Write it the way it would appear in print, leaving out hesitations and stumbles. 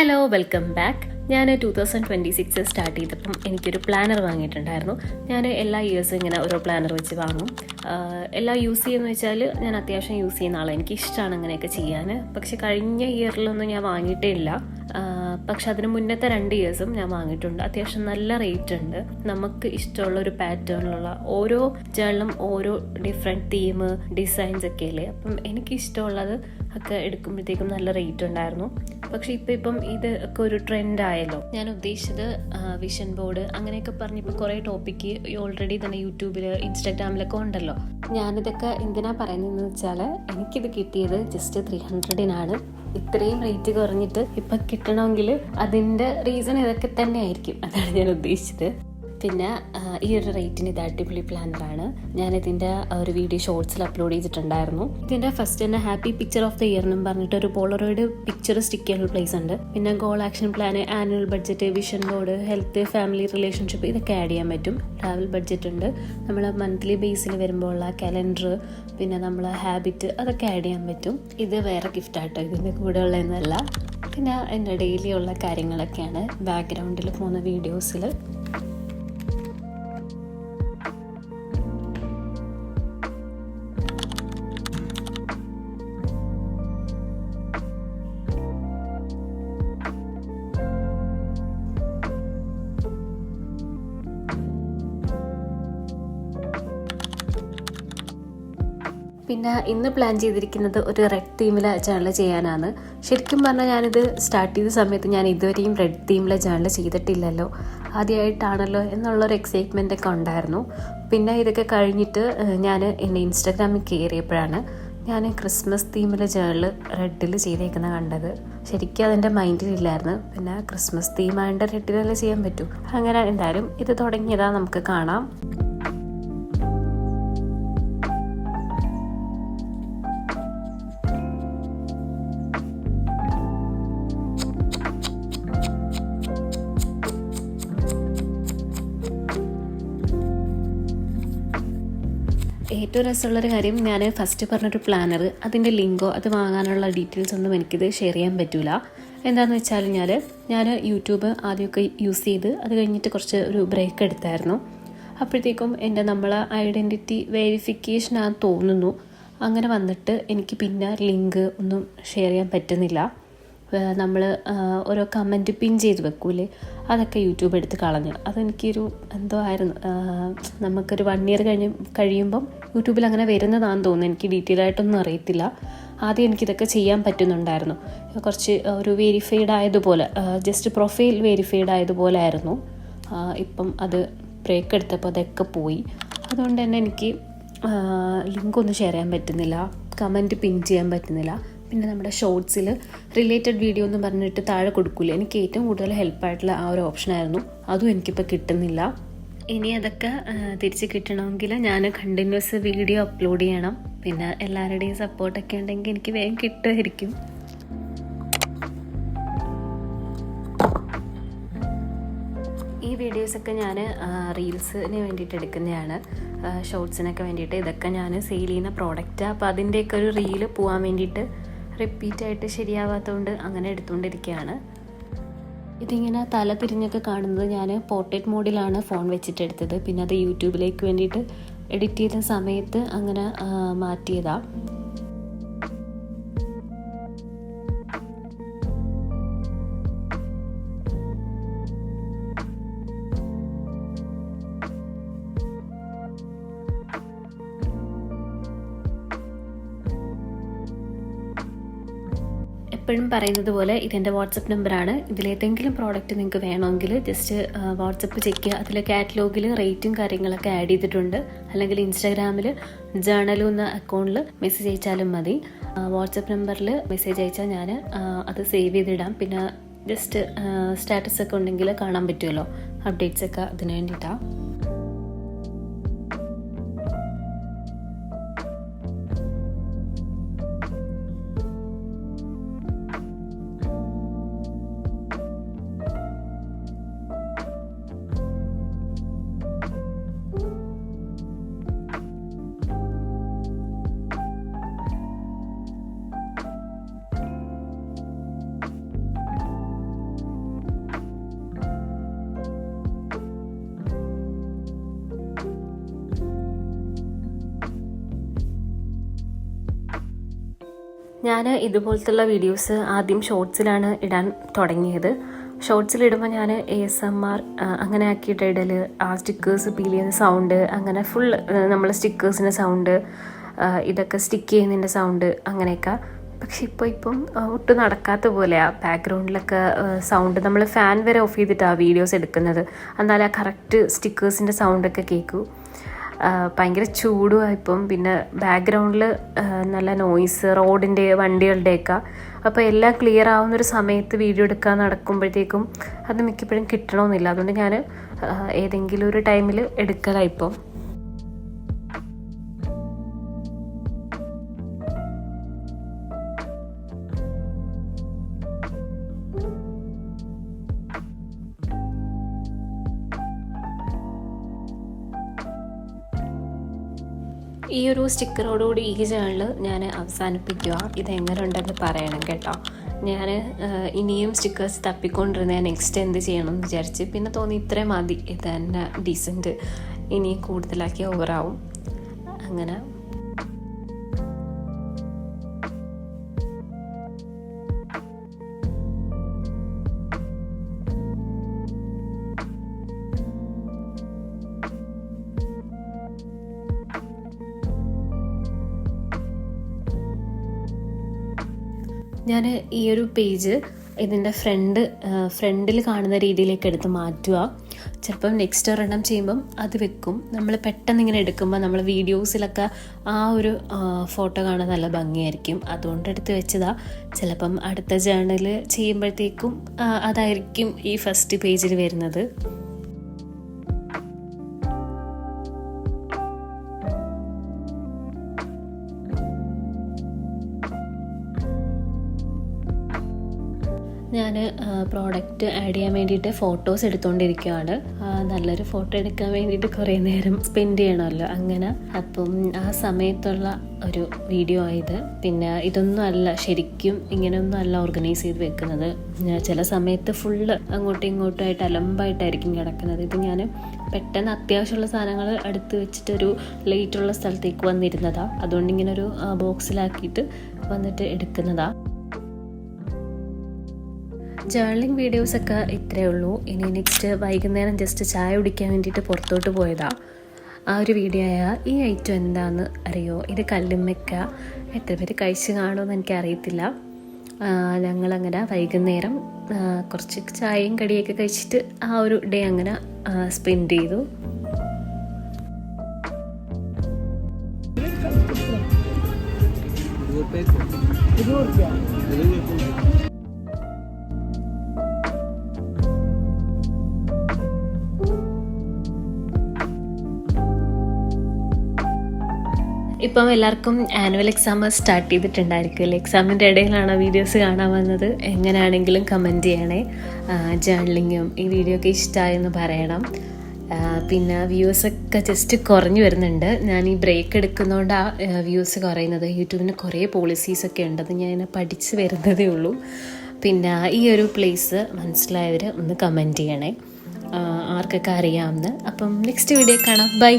Hello, welcome back. ഞാൻ 2026 start ചെയ്തപ്പം എനിക്കൊരു പ്ലാനർ വാങ്ങിയിട്ടുണ്ടായിരുന്നു. ഞാൻ എല്ലാ ഇയേഴ്സും ഇങ്ങനെ ഓരോ പ്ലാനർ വെച്ച് വാങ്ങും. എല്ലാം യൂസ് ചെയ്യുമെന്ന് വെച്ചാൽ ഞാൻ അത്യാവശ്യം യൂസ് ചെയ്യുന്ന ആളാണ്. എനിക്ക് ഇഷ്ടമാണ് അങ്ങനെയൊക്കെ ചെയ്യാൻ. പക്ഷെ കഴിഞ്ഞ ഇയറിലൊന്നും ഞാൻ വാങ്ങിയിട്ടേ ഇല്ല. പക്ഷെ അതിന് മുന്നത്തെ 2 ഇയേഴ്സും ഞാൻ വാങ്ങിയിട്ടുണ്ട്. അത്യാവശ്യം നല്ല റേറ്റ് ഉണ്ട്. നമുക്ക് ഇഷ്ടമുള്ള ഒരു പാറ്റേണിലുള്ള ഓരോ ജേണലും ഓരോ ഡിഫറെൻറ്റ് തീം ഡിസൈൻസ് ഒക്കെ അല്ലേ. അപ്പം എനിക്കിഷ്ടമുള്ളത് ഒക്കെ എടുക്കുമ്പോഴത്തേക്കും നല്ല റേറ്റ് ഉണ്ടായിരുന്നു. പക്ഷെ ഇപ്പം ഇത് ഒക്കെ ഒരു ട്രെൻഡ് ആയല്ലോ. ഞാൻ ഉദ്ദേശിച്ചത് വിഷൻ ബോർഡ് അങ്ങനെയൊക്കെ പറഞ്ഞിപ്പോൾ കുറേ ടോപ്പിക്ക് ഓൾറെഡി തന്നെ യൂട്യൂബിൽ ഇൻസ്റ്റാഗ്രാമിലൊക്കെ ഉണ്ടല്ലോ. ഞാനിതൊക്കെ എന്തിനാ പറയുന്നതെന്ന് വെച്ചാൽ എനിക്കിത് കിട്ടിയത് ജസ്റ്റ് 300-നാണ്. ഇത്രയും റേറ്റ് കുറഞ്ഞിട്ട് ഇപ്പം കിട്ടണമെങ്കിൽ അതിൻ്റെ റീസൺ ഇതൊക്കെ തന്നെ ആയിരിക്കും. അതാണ് ഞാൻ ഉദ്ദേശിച്ചത്. പിന്നെ ഈ ഒരു റേറ്റിന് ഇത് അടിപൊളി പ്ലാനറാണ്. ഞാനിതിൻ്റെ ഒരു വീഡിയോ ഷോർട്സിൽ അപ്ലോഡ് ചെയ്തിട്ടുണ്ടായിരുന്നു. ഇതിൻ്റെ ഫസ്റ്റ് തന്നെ happy picture of the year എന്നും പറഞ്ഞിട്ട് ഒരു പോളറോയിഡ് പിക്ചർ സ്റ്റിക്ക് ചെയ്യാനുള്ള പ്ലേസ് ഉണ്ട്. പിന്നെ goal action plan, annual budget, vision board, health, family relationship ഇതൊക്കെ ആഡ് ചെയ്യാൻ പറ്റും. ട്രാവൽ ബഡ്ജറ്റ് ഉണ്ട്. നമ്മൾ മന്ത്ലി ബേസിൽ വരുമ്പോൾ ഉള്ള കലണ്ടർ, പിന്നെ നമ്മൾ ഹാബിറ്റ് അതൊക്കെ ആഡ് ചെയ്യാൻ പറ്റും. ഇത് വേറെ ഗിഫ്റ്റാട്ടോ, ഇതിൻ്റെ കൂടെ ഉള്ളതെന്നല്ല. പിന്നെ എൻ്റെ ഡെയിലി ഉള്ള കാര്യങ്ങളൊക്കെയാണ് ബാക്ക്ഗ്രൗണ്ടിൽ പോകുന്ന വീഡിയോസിൽ. പിന്നെ ഇന്ന് പ്ലാൻ ചെയ്തിരിക്കുന്നത് ഒരു റെഡ് തീമിലെ ജേണൽ ചെയ്യാനാണ്. ശരിക്കും പറഞ്ഞാൽ ഞാനിത് സ്റ്റാർട്ട് ചെയ്ത സമയത്ത് ഞാൻ ഇതുവരെയും റെഡ് തീമിലെ ജേണൽ ചെയ്തിട്ടില്ലല്ലോ, ആദ്യമായിട്ടാണല്ലോ എന്നുള്ളൊരു എക്സൈറ്റ്മെൻ്റ് ഒക്കെ ഉണ്ടായിരുന്നു. പിന്നെ ഇതൊക്കെ കഴിഞ്ഞിട്ട് ഞാൻ എൻ്റെ ഇൻസ്റ്റാഗ്രാമിൽ കയറിയപ്പോഴാണ് ഞാൻ ക്രിസ്മസ് തീമിലെ ജേണൽ റെഡിൽ ചെയ്തേക്കുന്നത് കണ്ടത്. ശരിക്കും അതെൻ്റെ മൈൻഡിലില്ലായിരുന്നു. പിന്നെ ക്രിസ്മസ് തീമായിട്ട് റെഡിലല്ലേ ചെയ്യാൻ പറ്റൂ. അങ്ങനെ എന്തായാലും ഇത് തുടങ്ങിയതാ, നമുക്ക് കാണാം. ഏറ്റവും രസമുള്ളൊരു കാര്യം, ഞാൻ ഫസ്റ്റ് പറഞ്ഞൊരു പ്ലാനർ, അതിൻ്റെ ലിങ്കോ അത് വാങ്ങാനുള്ള ഡീറ്റെയിൽസ് ഒന്നും എനിക്കിത് ഷെയർ ചെയ്യാൻ പറ്റില്ല. എന്താണെന്ന് വെച്ചാൽ ഞാൻ യൂട്യൂബ് ആദ്യമൊക്കെ യൂസ് ചെയ്ത് അത് കഴിഞ്ഞിട്ട് കുറച്ച് ഒരു ബ്രേക്ക് എടുത്തായിരുന്നു. അപ്പോഴത്തേക്കും നമ്മളെ ഐഡൻറ്റിറ്റി വെരിഫിക്കേഷനാണെന്ന് തോന്നുന്നു. അങ്ങനെ വന്നിട്ട് എനിക്ക് പിന്നെ ലിങ്ക് ഒന്നും ഷെയർ ചെയ്യാൻ പറ്റുന്നില്ല. നമ്മൾ ഓരോ കമൻറ്റ് പിൻ ചെയ്ത് വെക്കൂലേ, അതൊക്കെ യൂട്യൂബ് എടുത്ത് കളഞ്ഞു. അതെനിക്കൊരു എന്തോ ആയിരുന്നു. നമുക്കൊരു 1 ഇയർ കഴിയുമ്പം യൂട്യൂബിൽ അങ്ങനെ വരുന്നതാണെന്ന് തോന്നുന്നു. എനിക്ക് ഡീറ്റെയിൽ ആയിട്ടൊന്നും അറിയത്തില്ല. ആദ്യം എനിക്കിതൊക്കെ ചെയ്യാൻ പറ്റുന്നുണ്ടായിരുന്നു. കുറച്ച് ഒരു വെരിഫൈഡ് ആയതുപോലെ, ജസ്റ്റ് പ്രൊഫൈൽ വെരിഫൈഡ് ആയതുപോലെ ആയിരുന്നു. ഇപ്പം അത് ബ്രേക്ക് എടുത്തപ്പോൾ അതൊക്കെ പോയി. അതുകൊണ്ട് തന്നെ എനിക്ക് ലിങ്കൊന്നും ഷെയർ ചെയ്യാൻ പറ്റുന്നില്ല, കമൻറ്റ് പിൻ ചെയ്യാൻ പറ്റുന്നില്ല. പിന്നെ നമ്മുടെ ഷോർട്സിൽ റിലേറ്റഡ് വീഡിയോ എന്ന് പറഞ്ഞിട്ട് താഴെ കൊടുക്കില്ല. എനിക്ക് ഏറ്റവും കൂടുതൽ ഹെൽപ്പായിട്ടുള്ള ആ ഒരു ഓപ്ഷനായിരുന്നു. അതും എനിക്കിപ്പോൾ കിട്ടുന്നില്ല. ഇനി അതൊക്കെ തിരിച്ച് കിട്ടണമെങ്കിൽ ഞാൻ കണ്ടിന്യൂസ് വീഡിയോ അപ്ലോഡ് ചെയ്യണം. പിന്നെ എല്ലാവരുടെയും സപ്പോർട്ടൊക്കെ ഉണ്ടെങ്കിൽ എനിക്ക് വേഗം കിട്ടുമായിരിക്കും. ഈ വീഡിയോസൊക്കെ ഞാൻ റീൽസിന് വേണ്ടിയിട്ട് എടുക്കുന്നതാണ്, ഷോർട്സിനൊക്കെ വേണ്ടിയിട്ട്. ഇതൊക്കെ ഞാൻ സെയിൽ ചെയ്യുന്ന പ്രോഡക്റ്റാണ്. അപ്പോൾ അതിൻ്റെയൊക്കെ ഒരു റീല് പോകാൻ വേണ്ടിയിട്ട് റിപ്പീറ്റായിട്ട് ശരിയാവാത്തതുകൊണ്ട് അങ്ങനെ എടുത്തുകൊണ്ടിരിക്കുകയാണ്. ഇതിങ്ങനെ തല തിരിഞ്ഞൊക്കെ കാണുന്നത് ഞാൻ പോർട്രേറ്റ് മോഡിലാണ് ഫോൺ വെച്ചിട്ട് എടുത്തത്. പിന്നെ അത് യൂട്യൂബിലേക്ക് വേണ്ടിയിട്ട് എഡിറ്റ് ചെയ്ത സമയത്ത് അങ്ങനെ മാറ്റിയതാണ്. എപ്പോഴും പറയുന്നത് പോലെ ഇതെൻ്റെ വാട്സപ്പ് നമ്പറാണ്. ഇതിലേതെങ്കിലും പ്രോഡക്റ്റ് നിങ്ങൾക്ക് വേണമെങ്കിൽ ജസ്റ്റ് വാട്സപ്പ് ചെക്ക് ചെയ്യുക. അതിൽ കാറ്റലോഗിൽ റേറ്റും കാര്യങ്ങളൊക്കെ ആഡ് ചെയ്തിട്ടുണ്ട്. അല്ലെങ്കിൽ ഇൻസ്റ്റാഗ്രാമിൽ ജേണലും എന്ന അക്കൗണ്ടിൽ മെസ്സേജ് അയച്ചാലും മതി. വാട്സപ്പ് നമ്പറിൽ മെസ്സേജ് അയച്ചാൽ ഞാൻ അത് സേവ് ചെയ്തിടാം. പിന്നെ ജസ്റ്റ് സ്റ്റാറ്റസ് ഒക്കെ ഉണ്ടെങ്കിൽ കാണാൻ പറ്റുമല്ലോ, അപ്ഡേറ്റ്സ് ഒക്കെ അതിന് വേണ്ടിയിട്ടാണ്. ഞാൻ ഇതുപോലത്തുള്ള വീഡിയോസ് ആദ്യം ഷോർട്സിലാണ് ഇടാൻ തുടങ്ങിയത്. ഷോർട്സിലിടുമ്പോൾ ഞാൻ ASMR അങ്ങനെ ആക്കിയിട്ട് ഇടൽ, ആ സ്റ്റിക്കേഴ്സ് പീൽ ചെയ്യുന്ന സൗണ്ട്, അങ്ങനെ ഫുൾ നമ്മൾ സ്റ്റിക്കേഴ്സിൻ്റെ സൗണ്ട്, ഇതൊക്കെ സ്റ്റിക്ക് ചെയ്യുന്നതിൻ്റെ സൗണ്ട് അങ്ങനെയൊക്കെ. പക്ഷെ ഇപ്പം ഒട്ടും നടക്കാത്ത പോലെയാണ്. ബാക്ക്ഗ്രൗണ്ടിലൊക്കെ സൗണ്ട് നമ്മൾ ഫാൻ വരെ ഓഫ് ചെയ്തിട്ടാണ് വീഡിയോസ് എടുക്കുന്നത്. എന്നാലും ആ കറക്റ്റ് സ്റ്റിക്കേഴ്സിൻ്റെ സൗണ്ടൊക്കെ കേൾക്കൂ. ഭയങ്കര ചൂടുമാണ് ഇപ്പം. പിന്നെ ബാക്ക്ഗ്രൗണ്ടിൽ നല്ല നോയ്സ്, റോഡിൻ്റെ വണ്ടികളുടെയൊക്കെ. അപ്പോൾ എല്ലാം ക്ലിയർ ആവുന്നൊരു സമയത്ത് വീഡിയോ എടുക്കാൻ നടക്കുമ്പോഴത്തേക്കും അത് മിക്കപ്പോഴും കിട്ടണമെന്നില്ല. അതുകൊണ്ട് ഞാൻ ഏതെങ്കിലും ഒരു ടൈമിൽ എടുക്കലാണ് ഇപ്പം. ഈ ഒരു സ്റ്റിക്കറോടുകൂടി ഈ ചാനൽ ഞാൻ അവസാനിപ്പിക്കുക. ഇതെങ്ങനെ ഉണ്ടെന്ന് പറയണം കേട്ടോ. ഞാൻ ഇനിയും സ്റ്റിക്കേഴ്സ് തപ്പിക്കൊണ്ടിരുന്ന നെക്സ്റ്റ് എന്ത് ചെയ്യണം എന്ന് വിചാരിച്ച് പിന്നെ തോന്നി ഇത്രയും മതി, ഇത് തന്നെ ഡീസൻറ്റ്, ഇനിയും കൂടുതലാക്കി ഓവറാവും. അങ്ങനെ ഞാൻ ഈ ഒരു പേജ് ഇതിൻ്റെ ഫ്രണ്ടിൽ കാണുന്ന രീതിയിലേക്ക് എടുത്ത് മാറ്റുക. ചിലപ്പം നെക്സ്റ്റ് ഒരെണ്ണം ചെയ്യുമ്പം അത് വെക്കും. നമ്മൾ പെട്ടെന്ന് ഇങ്ങനെ എടുക്കുമ്പോൾ നമ്മൾ വീഡിയോസിലൊക്കെ ആ ഒരു ഫോട്ടോ കാണാൻ നല്ല ഭംഗിയായിരിക്കും. അതുകൊണ്ട് എടുത്ത് വെച്ചതാണ്. ചിലപ്പം അടുത്ത ജേർണൽ ചെയ്യുമ്പോഴത്തേക്കും അതായിരിക്കും ഈ ഫസ്റ്റ് പേജിൽ വരുന്നത്. ഞാൻ പ്രോഡക്റ്റ് ആഡ് ചെയ്യാൻ വേണ്ടിയിട്ട് ഫോട്ടോസ് എടുത്തുകൊണ്ടിരിക്കുകയാണ്. നല്ലൊരു ഫോട്ടോ എടുക്കാൻ വേണ്ടിയിട്ട് കുറേ നേരം സ്പെൻഡ് ചെയ്യണമല്ലോ. അങ്ങനെ അപ്പം ആ സമയത്തുള്ള ഒരു വീഡിയോ ആയത്. പിന്നെ ഇതൊന്നും അല്ല, ശരിക്കും ഇങ്ങനെയൊന്നും അല്ല ഓർഗനൈസ് ചെയ്ത് വെക്കുന്നത്. ചില സമയത്ത് ഫുള്ള് അങ്ങോട്ടും ഇങ്ങോട്ടുമായിട്ട് അലമ്പായിട്ടായിരിക്കും കിടക്കുന്നത്. ഇത് ഞാൻ പെട്ടെന്ന് അത്യാവശ്യമുള്ള സാധനങ്ങൾ എടുത്ത് വെച്ചിട്ടൊരു ലൈറ്റുള്ള സ്ഥലത്തേക്ക് വന്നിരുന്നതാണ്. അതുകൊണ്ട് ഇങ്ങനെ ഒരു ബോക്സിലാക്കിയിട്ട് വന്നിട്ട് എടുക്കുന്നതാണ്. ജേർണലിംഗ് വീഡിയോസൊക്കെ ഇത്രയേ ഉള്ളൂ. ഇനി നെക്സ്റ്റ് വൈകുന്നേരം ജസ്റ്റ് ചായ കുടിക്കാൻ വേണ്ടിയിട്ട് പുറത്തോട്ട് പോയതാണ്. ആ ഒരു വീഡിയോ ആയ ഈ ഐറ്റം എന്താണെന്ന് അറിയോ? ഇത് കല്ലുമ്മക്ക. എത്ര പേര് കഴിച്ച് കാണുമെന്ന് എനിക്കറിയത്തില്ല. ഞങ്ങളങ്ങനെ വൈകുന്നേരം കുറച്ച് ചായയും കടിയൊക്കെ കഴിച്ചിട്ട് ആ ഒരു ഡേ അങ്ങനെ സ്പെൻഡ് ചെയ്തു. ഇപ്പം എല്ലാവർക്കും ആനുവൽ എക്സാം സ്റ്റാർട്ട് ചെയ്തിട്ടുണ്ടായിരിക്കുമല്ലേ. എക്സാമിൻ്റെ ഇടയിലാണ് വീഡിയോസ് കാണാൻ വന്നത്. എങ്ങനെയാണെങ്കിലും കമൻറ്റ് ചെയ്യണേ. ജേർണലിങ്ങും ഈ വീഡിയോ ഒക്കെ ഇഷ്ടമായെന്ന് പറയണം. പിന്നെ വ്യൂസൊക്കെ ജസ്റ്റ് കുറഞ്ഞു വരുന്നുണ്ട്. ഞാൻ ഈ ബ്രേക്ക് എടുക്കുന്നതുകൊണ്ട് ആ വ്യൂസ് കുറയുന്നത്. യൂട്യൂബിന് കുറേ പോളിസീസൊക്കെ ഉണ്ട്. അത് ഞാൻ പഠിച്ച് വരുന്നതേ ഉള്ളൂ. പിന്നെ ഈ ഒരു പ്ലേസ് മനസ്സിലായവർ ഒന്ന് കമൻറ്റ് ചെയ്യണേ, ആർക്കൊക്കെ അറിയാമെന്ന്. അപ്പം നെക്സ്റ്റ് വീഡിയോ കാണാം. ബൈ.